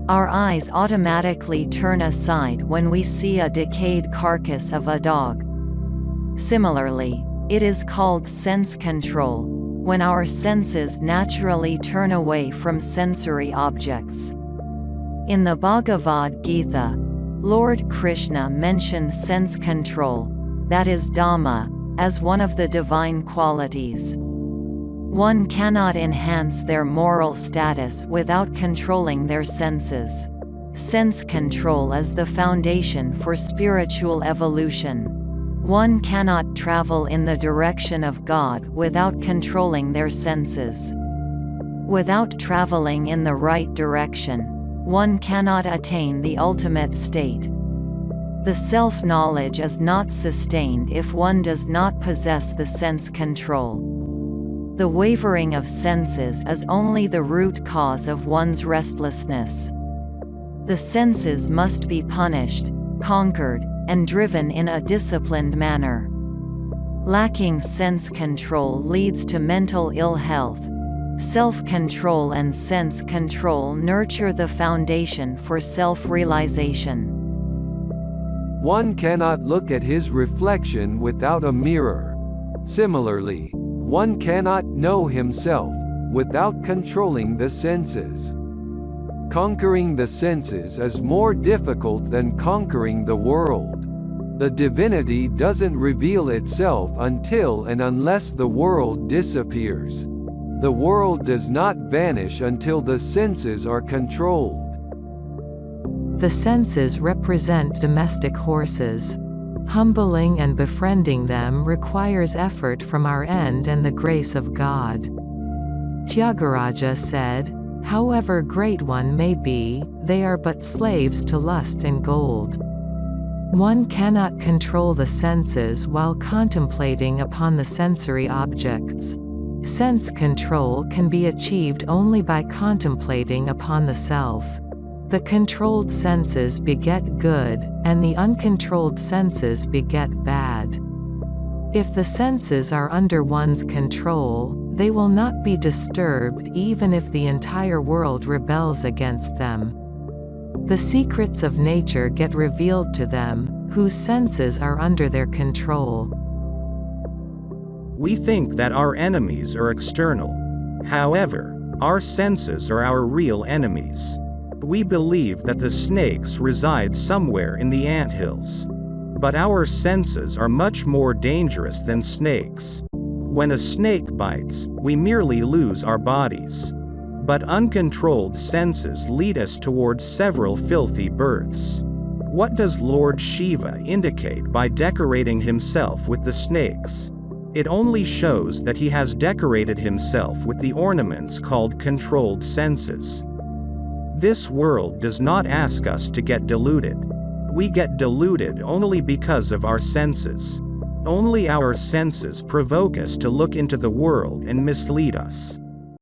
Our eyes automatically turn aside when we see a decayed carcass of a dog. Similarly, it is called sense control, when our senses naturally turn away from sensory objects. In the Bhagavad Gita, Lord Krishna mentioned sense control, that is Dhamma, as one of the divine qualities. One cannot enhance their moral status without controlling their senses. Sense control is the foundation for spiritual evolution. One cannot travel in the direction of God without controlling their senses. Without traveling in the right direction, one cannot attain the ultimate state. The self-knowledge is not sustained if one does not possess the sense control. The wavering of senses is only the root cause of one's restlessness. The senses must be punished, conquered, and driven in a disciplined manner. Lacking sense control leads to mental ill health. Self-control and sense control nurture the foundation for self-realization. One cannot look at his reflection without a mirror. Similarly, one cannot know himself without controlling the senses. Conquering the senses is more difficult than conquering the world. The divinity doesn't reveal itself until and unless the world disappears. The world does not vanish until the senses are controlled. The senses represent domestic horses. Humbling and befriending them requires effort from our end and the grace of God. Tyagaraja said, "However great one may be, they are but slaves to lust and gold." One cannot control the senses while contemplating upon the sensory objects. Sense control can be achieved only by contemplating upon the self. The controlled senses beget good, and the uncontrolled senses beget bad. If the senses are under one's control, they will not be disturbed even if the entire world rebels against them. The secrets of nature get revealed to them, whose senses are under their control. We think that our enemies are external. However, our senses are our real enemies. We believe that the snakes reside somewhere in the anthills. But our senses are much more dangerous than snakes. When a snake bites, we merely lose our bodies. But uncontrolled senses lead us towards several filthy births. What does Lord Shiva indicate by decorating himself with the snakes? It only shows that he has decorated himself with the ornaments called controlled senses. This world does not ask us to get deluded. We get deluded only because of our senses. Only our senses provoke us to look into the world and mislead us.